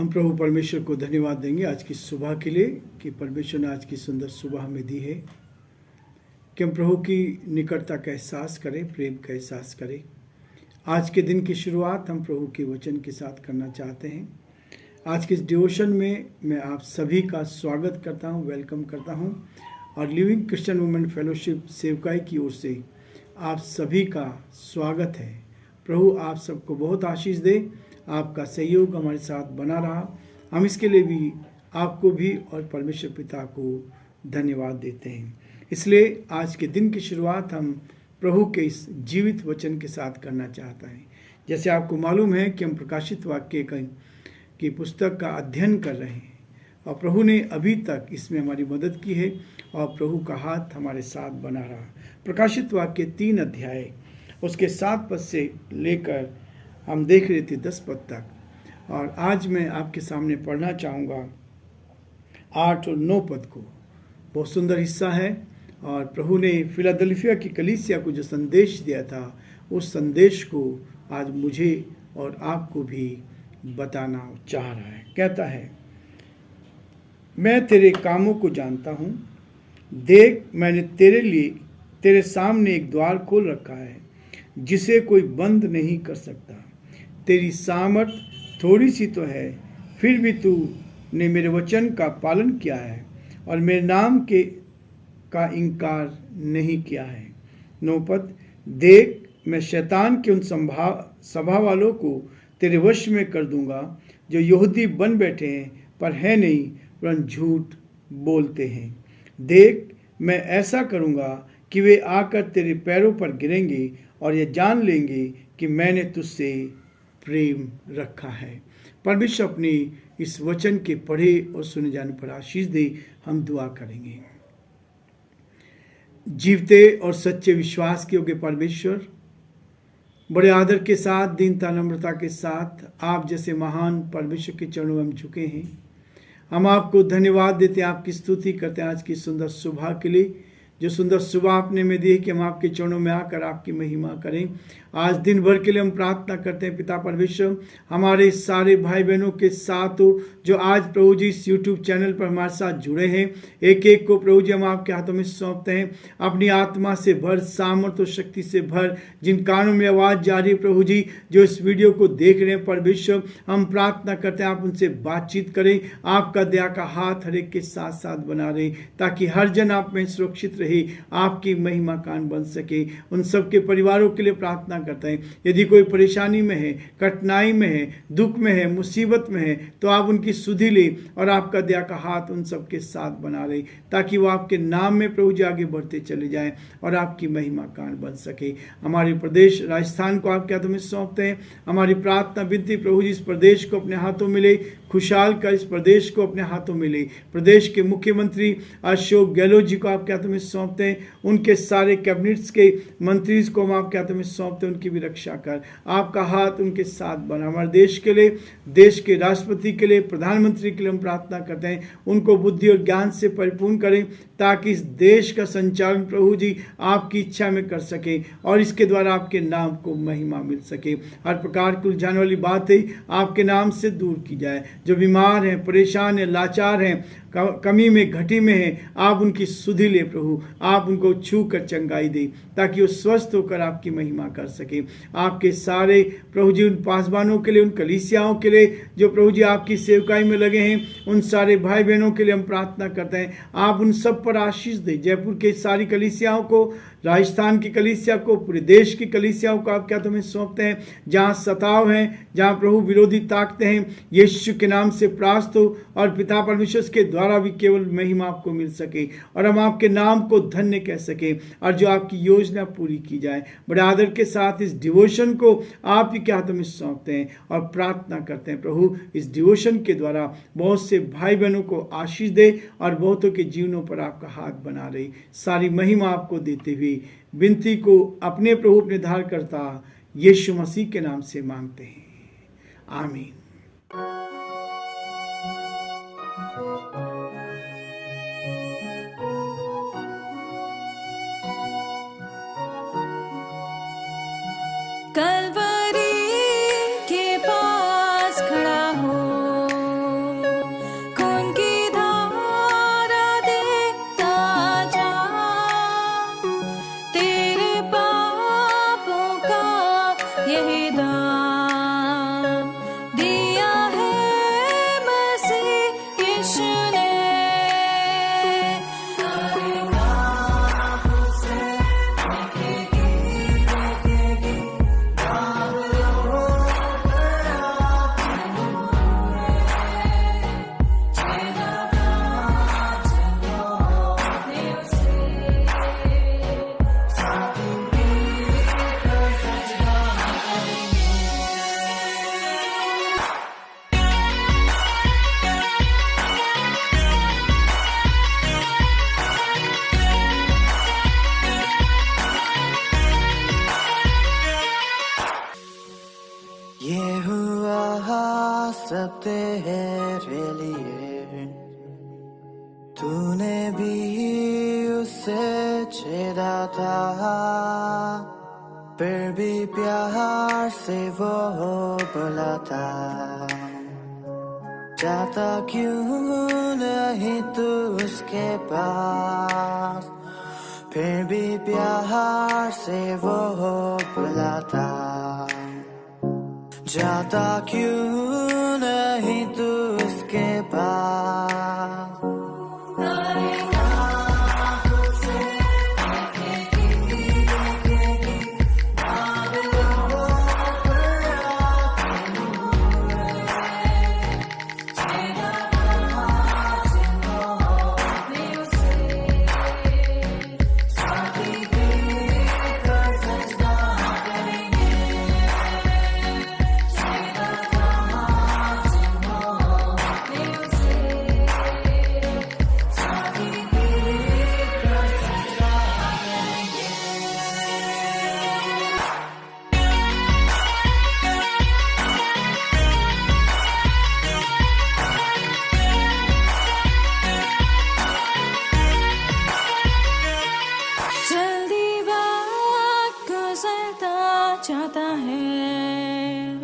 हम प्रभु परमेश्वर को धन्यवाद देंगे आज की सुबह के लिए कि परमेश्वर ने आज की सुंदर सुबह हमें दी है कि हम प्रभु की निकटता का एहसास करें, प्रेम का एहसास करें। आज के दिन की शुरुआत हम प्रभु के वचन के साथ करना चाहते हैं। आज के इस डिवोशन में मैं आप सभी का स्वागत करता हूं, वेलकम करता हूं और लिविंग क्रिश्चियन वुमेन फेलोशिप सेवकाई की ओर से आप सभी का स्वागत है। प्रभु आप सबको बहुत आशीष दे, आपका सहयोग हमारे साथ बना रहा, हम इसके लिए भी आपको भी और परमेश्वर पिता को धन्यवाद देते हैं। इसलिए आज के दिन की शुरुआत हम प्रभु के इस जीवित वचन के साथ करना चाहता है। जैसे आपको मालूम है कि हम प्रकाशित वाक्य की पुस्तक का अध्ययन कर रहे हैं और प्रभु ने अभी तक इसमें हमारी मदद की है और प्रभु का हाथ हमारे साथ बना रहा। प्रकाशित वाक्य 3 अध्याय उसके 7 पद से लेकर हम देख रहे थे 10 पद तक, और आज मैं आपके सामने पढ़ना चाहूँगा 8 और 9 पद को। बहुत सुंदर हिस्सा है और प्रभु ने फिलाडेल्फिया की कलीसिया को जो संदेश दिया था उस संदेश को आज मुझे और आपको भी बताना चाह रहा है। कहता है, मैं तेरे कामों को जानता हूँ, देख मैंने तेरे लिए तेरे सामने एक द्वार खोल रखा है जिसे कोई बंद नहीं कर सकता। तेरी सामर्थ थोड़ी सी तो है, फिर भी तू ने मेरे वचन का पालन किया है और मेरे नाम का इनकार नहीं किया है। 9 पद, देख मैं शैतान के उन सभा वालों को तेरे वश में कर दूंगा जो यहूदी बन बैठे हैं पर है नहीं, वरन झूठ बोलते हैं। देख मैं ऐसा करूंगा कि वे आकर तेरे पैरों पर गिरेंगे और ये जान लेंगे कि मैंने तुझसे प्रेम रखा है। परमेश्वर अपनी इस वचन के पढ़े और सुने जाने पर आशीष दे। हम दुआ करेंगे। जीवते और सच्चे विश्वास के योग्य परमेश्वर, बड़े आदर के साथ, दीनता नम्रता के साथ आप जैसे महान परमेश्वर के चरणों में हम झुके हैं। हम आपको धन्यवाद देते हैं, आपकी स्तुति करते हैं आज की सुंदर सुबह के लिए, जो सुंदर सुबह आपने में दी कि हम आपके चरणों में आकर आपकी महिमा करें। आज दिन भर के लिए हम प्रार्थना करते हैं पिता परमेश्वर, हमारे सारे भाई बहनों के साथ हो जो आज प्रभु जी इस यूट्यूब चैनल पर हमारे साथ जुड़े हैं। एक एक को प्रभु जी हम आपके हाथों में सौंपते हैं। अपनी आत्मा से भर, सामर्थ और शक्ति से भर, जिन कानों में आवाज़ जा रही है प्रभु जी जो इस वीडियो को देख रहे हैं परमेश्वर, हम प्रार्थना करते हैं आप उनसे बातचीत करें। आपका दया का हाथ हर एक के साथ साथ बना रहे ताकि हर जन आप में सुरक्षित रहे, आपकी महिमा कान बन सके। उन सबके परिवारों के लिए प्रार्थना करते हैं। यदि कोई परेशानी में है, कठिनाई में है, दुख में है, मुसीबत में है, तो आप उनकी सुधि ले और आपका दया का हाथ उन सबके साथ बना रहे ताकि वो आपके नाम में प्रभु जी आगे बढ़ते चले जाएं और आपकी महिमा कान बन सके। हमारे प्रदेश राजस्थान को आपके हाथों में सौंपते हैं। हमारी प्रार्थना विनती प्रभु जी इस प्रदेश को अपने हाथों में ले, खुशहाल कर इस प्रदेश को अपने हाथों में ले। प्रदेश के मुख्यमंत्री अशोक गहलोत जी को आपके हाथों में सौंपते हैं। उनके सारे कैबिनेट्स के मंत्री को हम आपके हाथों में सौंपते हैं, उनकी भी रक्षा कर। आपका हाथ उनके साथ बना। हमारे देश के लिए, देश के राष्ट्रपति के लिए, प्रधानमंत्री के लिए हम प्रार्थना करते हैं, उनको बुद्धि और ज्ञान से परिपूर्ण करें ताकि इस देश का संचालन प्रभु जी आपकी इच्छा में कर सके और इसके द्वारा आपके नाम को महिमा मिल सके। हर प्रकार की उलझाने वाली बातें आपके नाम से दूर की जाए। जो बीमार हैं, परेशान हैं, लाचार हैं, कमी में, घटी में हैं, आप उनकी सुधि ले प्रभु, आप उनको छू कर चंगाई दे ताकि वो स्वस्थ होकर आपकी महिमा कर सके। आपके सारे प्रभु जी उन पासवानों के लिए, उन कलीसियाओं के लिए जो प्रभु जी आपकी सेवकाई में लगे हैं, उन सारे भाई बहनों के लिए हम प्रार्थना करते हैं, आप उन सब पर आशीष दे। जयपुर के सारी कलीसियाओं को, राजस्थान की कलीसिया को, पूरे देश की कलीसियाओं को आपके हाथों में सौंपते हैं। जहाँ सताव हैं, जहाँ प्रभु विरोधी ताकते हैं, यीशु के नाम से परास्त हो और पिता परमेश्वर के द्वारा भी केवल महिमा आपको मिल सके और हम आपके नाम को धन्य कह सके और जो आपकी योजना पूरी की जाए। बड़े आदर के साथ इस डिवोशन को आप ही के हाथों में सौंपते हैं और प्रार्थना करते हैं प्रभु इस डिवोशन के द्वारा बहुत से भाई बहनों को आशीष दे और बहुतों के जीवनों पर आपका हाथ बना रहे। सारी महिमा आपको देते हुए विनती को अपने प्रभु अपने धार करता यीशु मसीह के नाम से मांगते हैं, आमीन। कलवरी के पास खड़ा हो तेरे लिए। तूने भी उसे छेड़ा था, फिर भी प्यार से वो बोला था, जाता क्यों नहीं तू उसके पास, फिर भी प्यार से वो बोला था, जाता क्यों नहीं तू उसके पास। चाहता है,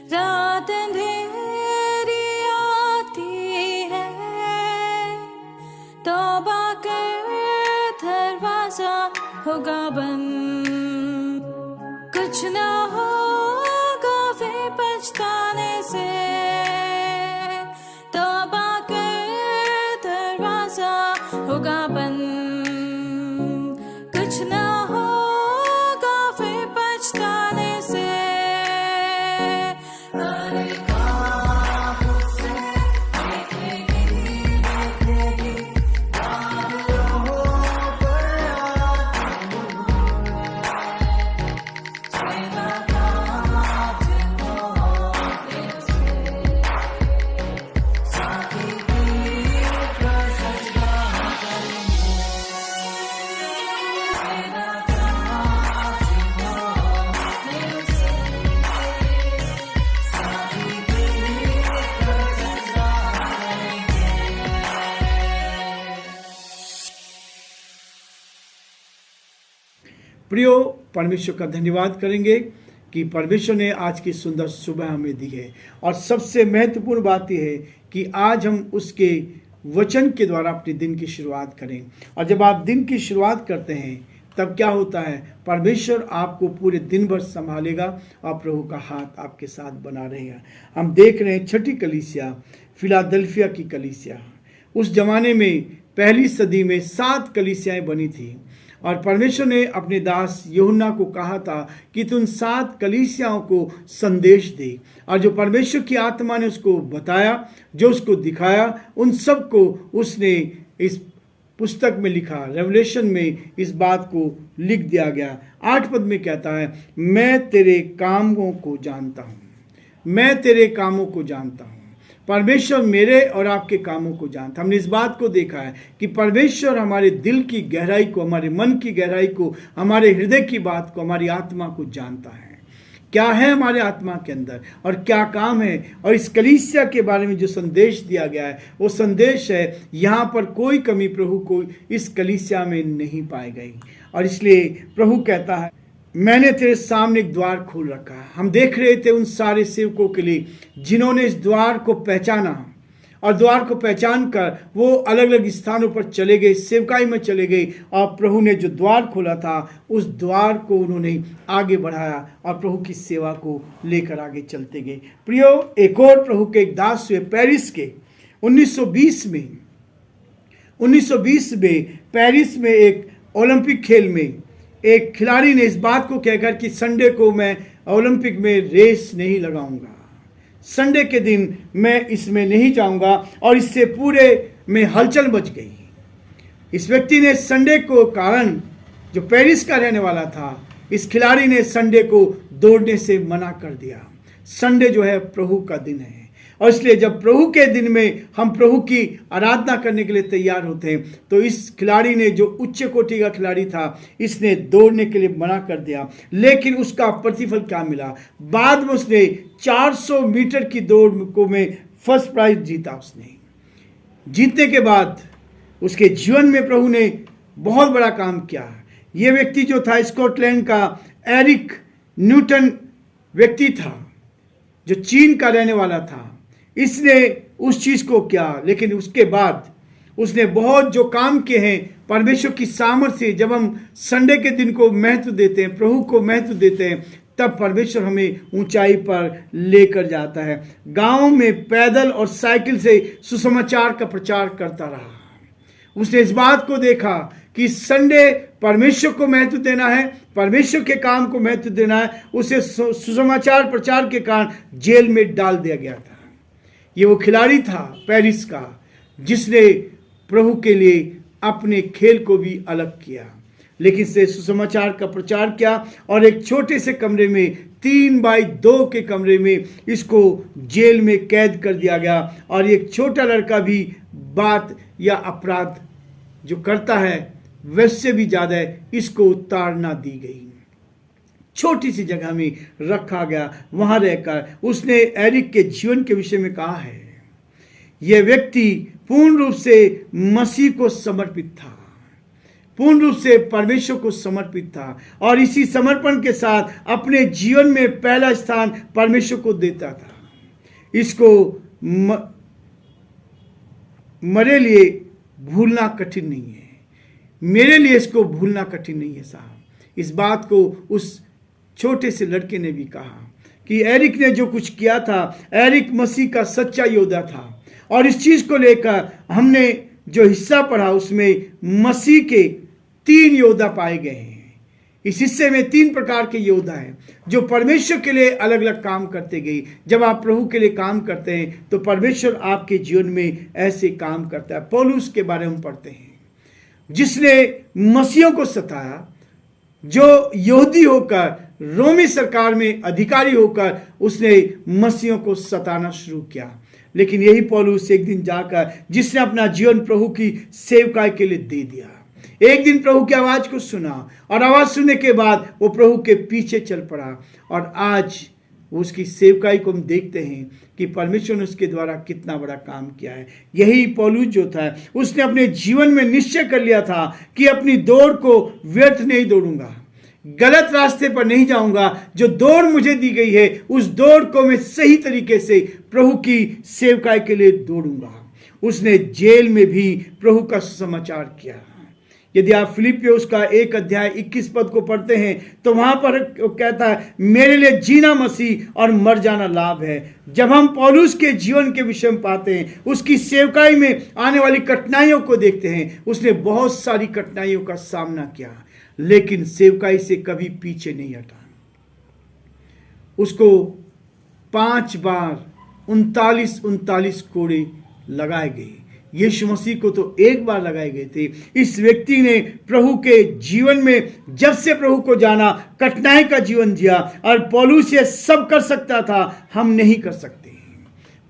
रात अंधेरी आती है, तौबा कर दरवाजा होगा बंद, कुछ ना होगा वे पछताने से, तौबा कर दरवाजा होगा बंद, कुछ ना प्रियो, परमेश्वर का धन्यवाद करेंगे कि परमेश्वर ने आज की सुंदर सुबह हमें दी है। और सबसे महत्वपूर्ण बात यह है कि आज हम उसके वचन के द्वारा अपने दिन की शुरुआत करें। और जब आप दिन की शुरुआत करते हैं तब क्या होता है, परमेश्वर आपको पूरे दिन भर संभालेगा और प्रभु का हाथ आपके साथ बना रहेगा। हम देख रहे हैं छठी कलीसिया, फिलाडेल्फिया की कलीसिया। उस जमाने में पहली सदी में 7 कलीसियाएं बनी थी और परमेश्वर ने अपने दास यूहन्ना को कहा था कि तुम 7 कलीसियाओं को संदेश दे। और जो परमेश्वर की आत्मा ने उसको बताया, जो उसको दिखाया, उन सब को उसने इस पुस्तक में लिखा। रेवलेशन में इस बात को लिख दिया गया। 8 पद में कहता है, मैं तेरे कामों को जानता हूँ, मैं तेरे कामों को जानता हूँ। परमेश्वर मेरे और आपके कामों को जानता। हमने इस बात को देखा है कि परमेश्वर हमारे दिल की गहराई को, हमारे मन की गहराई को, हमारे हृदय की बात को, हमारी आत्मा को जानता है। क्या है हमारे आत्मा के अंदर और क्या काम है। और इस कलीसिया के बारे में जो संदेश दिया गया है वो संदेश है, यहाँ पर कोई कमी प्रभु को इस कलीसिया में नहीं पाई गई। और इसलिए प्रभु कहता है, मैंने तेरे सामने एक द्वार खोल रखा है। हम देख रहे थे उन सारे सेवकों के लिए जिन्होंने इस द्वार को पहचाना और द्वार को पहचान कर वो अलग अलग स्थानों पर चले गए, सेवकाई में चले गए और प्रभु ने जो द्वार खोला था उस द्वार को उन्होंने आगे बढ़ाया और प्रभु की सेवा को लेकर आगे चलते गए। प्रियो, एक और प्रभु के एक दास हुए पेरिस के 1920 में पेरिस में एक ओलंपिक खेल में एक खिलाड़ी ने इस बात को कहकर कि संडे को मैं ओलंपिक में रेस नहीं लगाऊंगा, संडे के दिन मैं इसमें नहीं जाऊंगा, और इससे पूरे में हलचल मच गई। इस व्यक्ति ने संडे को कारण, जो पेरिस का रहने वाला था, इस खिलाड़ी ने संडे को दौड़ने से मना कर दिया। संडे जो है प्रभु का दिन है और इसलिए जब प्रभु के दिन में हम प्रभु की आराधना करने के लिए तैयार होते हैं तो इस खिलाड़ी ने, जो उच्च कोटि का खिलाड़ी था, इसने दौड़ने के लिए मना कर दिया। लेकिन उसका प्रतिफल क्या मिला, बाद में उसने 400 मीटर की दौड़ को में फर्स्ट प्राइज जीता उसने। जीतने के बाद उसके जीवन में प्रभु ने बहुत बड़ा काम किया। ये व्यक्ति जो था स्कॉटलैंड का एरिक न्यूटन व्यक्ति था, जो चीन का रहने वाला था। इसने उस चीज को किया, लेकिन उसके बाद उसने बहुत जो काम किए हैं परमेश्वर की सामर्थ्य से। जब हम संडे के दिन को महत्व देते हैं, प्रभु को महत्व देते हैं, तब परमेश्वर हमें ऊंचाई पर लेकर जाता है। गांव में पैदल और साइकिल से सुसमाचार का प्रचार करता रहा। उसने इस बात को देखा कि संडे परमेश्वर को महत्व देना है, परमेश्वर के काम को महत्व देना है। उसे सुसमाचार प्रचार के कारण जेल में डाल दिया गया था। ये वो खिलाड़ी था पेरिस का, जिसने प्रभु के लिए अपने खेल को भी अलग किया, लेकिन से सुसमाचार का प्रचार किया। और एक छोटे से कमरे में 3x2 के कमरे में इसको जेल में कैद कर दिया गया। और एक छोटा लड़का भी बात या अपराध जो करता है वैसे भी ज़्यादा इसको ताड़ना दी गई। छोटी सी जगह में रखा गया। वहां रहकर उसने एरिक के जीवन के विषय में कहा है, यह व्यक्ति पूर्ण रूप से मसीह को समर्पित था, पूर्ण रूप से परमेश्वर को समर्पित था, और इसी समर्पण के साथ अपने जीवन में पहला स्थान परमेश्वर को देता था। इसको मेरे लिए भूलना कठिन नहीं है, मेरे लिए इसको भूलना कठिन नहीं है साहब। इस बात को उस छोटे से लड़के ने भी कहा कि एरिक ने जो कुछ किया था, एरिक मसीह का सच्चा योद्धा था। और इस चीज को लेकर हमने जो हिस्सा पढ़ा उसमें मसीह के 3 योद्धा पाए गए हैं। इस हिस्से में 3 प्रकार के योद्धा हैं जो परमेश्वर के लिए अलग अलग काम करते गए। जब आप प्रभु के लिए काम करते हैं तो परमेश्वर आपके जीवन में ऐसे काम करता है। पौलुस के बारे में पढ़ते हैं, जिसने मसीहों को सताया, जो यहूदी होकर रोमी सरकार में अधिकारी होकर उसने मसीहों को सताना शुरू किया। लेकिन यही पौलुस एक दिन जाकर, जिसने अपना जीवन प्रभु की सेवकाई के लिए दे दिया, एक दिन प्रभु की आवाज को सुना और आवाज सुनने के बाद वो प्रभु के पीछे चल पड़ा। और आज उसकी सेवकाई को हम देखते हैं कि परमेश्वर ने उसके द्वारा कितना बड़ा काम किया है। यही पौलुस जो था, उसने अपने जीवन में निश्चय कर लिया था कि अपनी दौड़ को व्यर्थ नहीं दौड़ूंगा, गलत रास्ते पर नहीं जाऊंगा। जो दौड़ मुझे दी गई है उस दौड़ को मैं सही तरीके से प्रभु की सेवकाई के लिए दौड़ूंगा। उसने जेल में भी प्रभु का सुसमाचार किया। यदि आप फिलिपियों उसका 1 अध्याय 21 पद को पढ़ते हैं तो वहां पर कहता है, मेरे लिए जीना मसीह और मर जाना लाभ है। जब हम पौलुस के जीवन के विषय में पाते हैं, उसकी सेवकाई में आने वाली कठिनाइयों को देखते हैं, उसने बहुत सारी कठिनाइयों का सामना किया, लेकिन सेवकाई से कभी पीछे नहीं हटा। उसको 5 बार 39 कोड़े लगाए गए। यीशु मसीह को तो 1 बार लगाए गए थे। इस व्यक्ति ने प्रभु के जीवन में जब से प्रभु को जाना, कठिनाई का जीवन जिया। और पौलुस ये सब कर सकता था, हम नहीं कर सकते।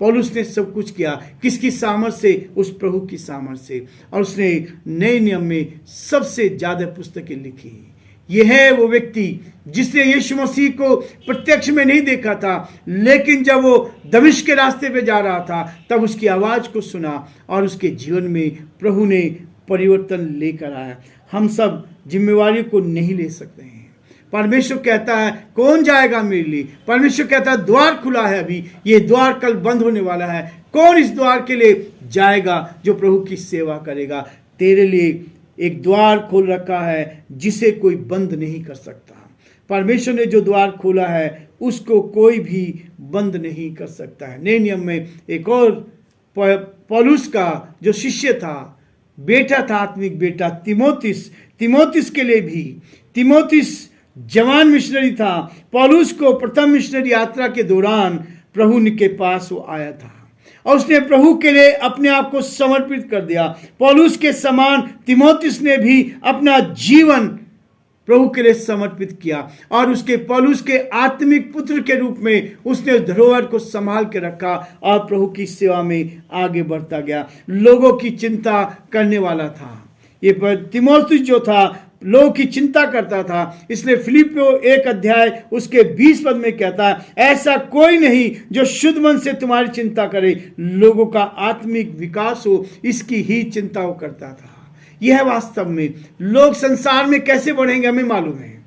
पौलुस ने सब कुछ किया, किसकी सामर्थ से? उस प्रभु की सामर्थ से। और उसने नए नियम में सबसे ज्यादा पुस्तकें लिखी। यह है वो व्यक्ति जिसने यीशु मसीह को प्रत्यक्ष में नहीं देखा था, लेकिन जब वो दमिश्क के रास्ते पे जा रहा था तब उसकी आवाज को सुना और उसके जीवन में प्रभु ने परिवर्तन लेकर आया। हम सब जिम्मेवारी को नहीं ले सकते हैं। परमेश्वर कहता है कौन जाएगा मेरे लिए? परमेश्वर कहता है द्वार खुला है, अभी ये द्वार कल बंद होने वाला है। कौन इस द्वार के लिए जाएगा? जो प्रभु की सेवा करेगा। तेरे लिए एक द्वार खोल रखा है जिसे कोई बंद नहीं कर सकता। परमेश्वर ने जो द्वार खोला है उसको कोई भी बंद नहीं कर सकता है। नए नियम में एक और पौलुस का जो शिष्य था, बेटा था, आत्मिक बेटा तीमुथियुस के लिए भी, तीमुथियुस जवान मिशनरी था। पौलुस को प्रथम मिशनरी यात्रा के दौरान प्रभु के पास वो आया था और उसने प्रभु के लिए अपने आप को समर्पित कर दिया। पौलुस के समान तीमुथियुस ने भी अपना जीवन प्रभु के लिए समर्पित किया और उसके पौलुस के आत्मिक पुत्र के रूप में उसने धरोहर को संभाल के रखा और प्रभु की सेवा में आगे बढ़ता गया। लोगों की चिंता करने वाला था। ये तीमुथियुस जो था लोगों की चिंता करता था। इसलिए फिलिपियों 1 अध्याय उसके 20 पद में कहता है, ऐसा कोई नहीं जो शुद्ध मन से तुम्हारी चिंता करे, लोगों का आत्मिक विकास हो, इसकी ही चिंता वो करता था। यह वास्तव में लोग संसार में कैसे बढ़ेंगे हमें मालूम है,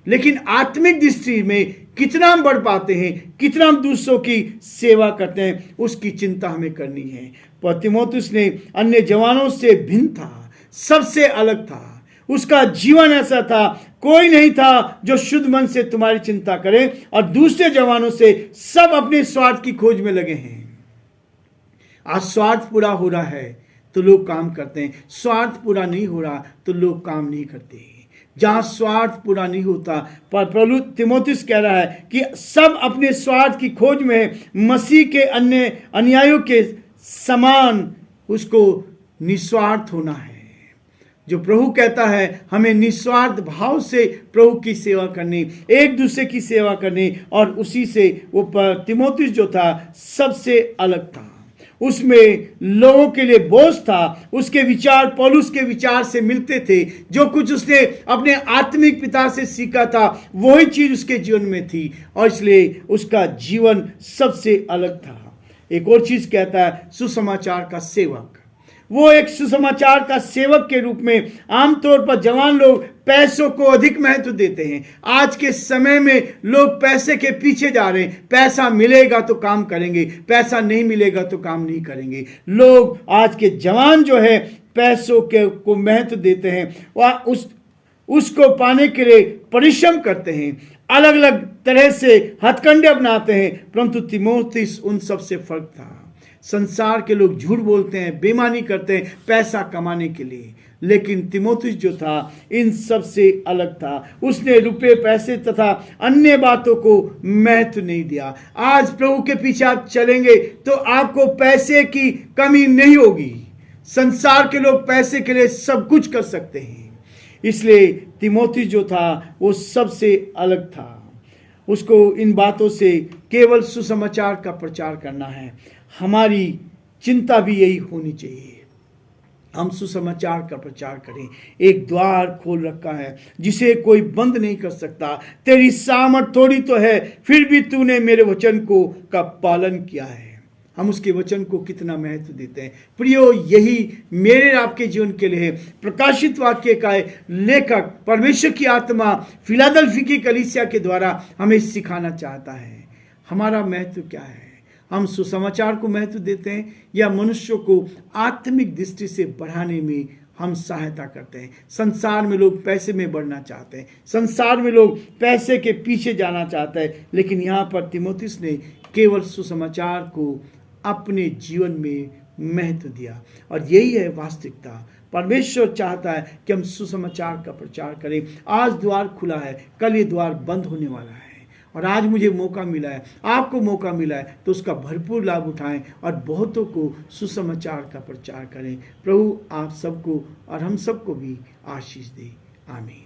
लेकिन आत्मिक दृष्टि में कितना हम बढ़ पाते हैं, कितना हम दूसरों की सेवा करते हैं, उसकी चिंता हमें करनी है। पर तीमुथियुस ने अन्य जवानों से भिन्न था, सबसे अलग था। उसका जीवन ऐसा था, कोई नहीं था जो शुद्ध मन से तुम्हारी चिंता करे, और दूसरे जवानों से सब अपने स्वार्थ की खोज में लगे हैं। आज स्वार्थ पूरा हो रहा है तो लोग काम करते हैं, स्वार्थ पूरा नहीं हो रहा तो लोग काम नहीं करते। जहां स्वार्थ पूरा नहीं होता, पर प्रभु तीमुथियुस कह रहा है कि सब अपने स्वार्थ की खोज में है, मसीह के अन्य अनुयायियों के समान उसको निस्वार्थ होना है। जो प्रभु कहता है हमें निस्वार्थ भाव से प्रभु की सेवा करनी, एक दूसरे की सेवा करनी, और उसी से वो तीमुथियुस जो था सबसे अलग था। उसमें लोगों के लिए बोझ था, उसके विचार पौलुस के विचार से मिलते थे। जो कुछ उसने अपने आत्मिक पिता से सीखा था वही चीज उसके जीवन में थी, और इसलिए उसका जीवन सबसे अलग था। एक और चीज कहता है सुसमाचार का सेवक। वो एक सुसमाचार का सेवक के रूप में आमतौर पर जवान लोग पैसों को अधिक महत्व देते हैं। आज के समय में लोग पैसे के पीछे जा रहे हैं, पैसा मिलेगा तो काम करेंगे, पैसा नहीं मिलेगा तो काम नहीं करेंगे। लोग आज के जवान जो है पैसों के को महत्व देते हैं, वह उसको पाने के लिए परिश्रम करते हैं, अलग अलग तरह से हथकंडे अपनाते हैं। परंतु तीमुथियुस उन सब से फर्क था। संसार के लोग झूठ बोलते हैं, बेईमानी करते हैं पैसा कमाने के लिए, लेकिन तीमुथियुस जो था इन सब से अलग था। उसने रुपए पैसे तथा अन्य बातों को महत्व नहीं दिया। आज प्रभु के पीछे आप चलेंगे तो आपको पैसे की कमी नहीं होगी। संसार के लोग पैसे के लिए सब कुछ कर सकते हैं, इसलिए तीमुथियुस जो था वो सबसे अलग था। उसको इन बातों से केवल सुसमाचार का प्रचार करना है। हमारी चिंता भी यही होनी चाहिए, हम सुसमाचार का प्रचार करें। एक द्वार खोल रखा है जिसे कोई बंद नहीं कर सकता। तेरी सामर्थ थोड़ी तो है, फिर भी तूने मेरे वचन को का पालन किया है। हम उसके वचन को कितना महत्व देते हैं। प्रियो, यही मेरे आपके जीवन के लिए है। प्रकाशित वाक्य का लेखक परमेश्वर की आत्मा फिलाडेल्फी की कलीसिया के द्वारा हमें सिखाना चाहता है। हमारा महत्व क्या है? हम सुसमाचार को महत्व देते हैं या मनुष्यों को आत्मिक दृष्टि से बढ़ाने में हम सहायता करते हैं? संसार में लोग पैसे में बढ़ना चाहते हैं, संसार में लोग पैसे के पीछे जाना चाहते हैं, लेकिन यहाँ पर तीमुथियुस ने केवल सुसमाचार को अपने जीवन में महत्व दिया। और यही है वास्तविकता। परमेश्वर चाहता है कि हम सुसमाचार का प्रचार करें। आज द्वार खुला है, कल ये द्वार बंद होने वाला है, और आज मुझे मौका मिला है, आपको मौका मिला है, तो उसका भरपूर लाभ उठाएं और बहुतों को सुसमाचार का प्रचार करें। प्रभु आप सबको और हम सबको भी आशीष दे। आमीन।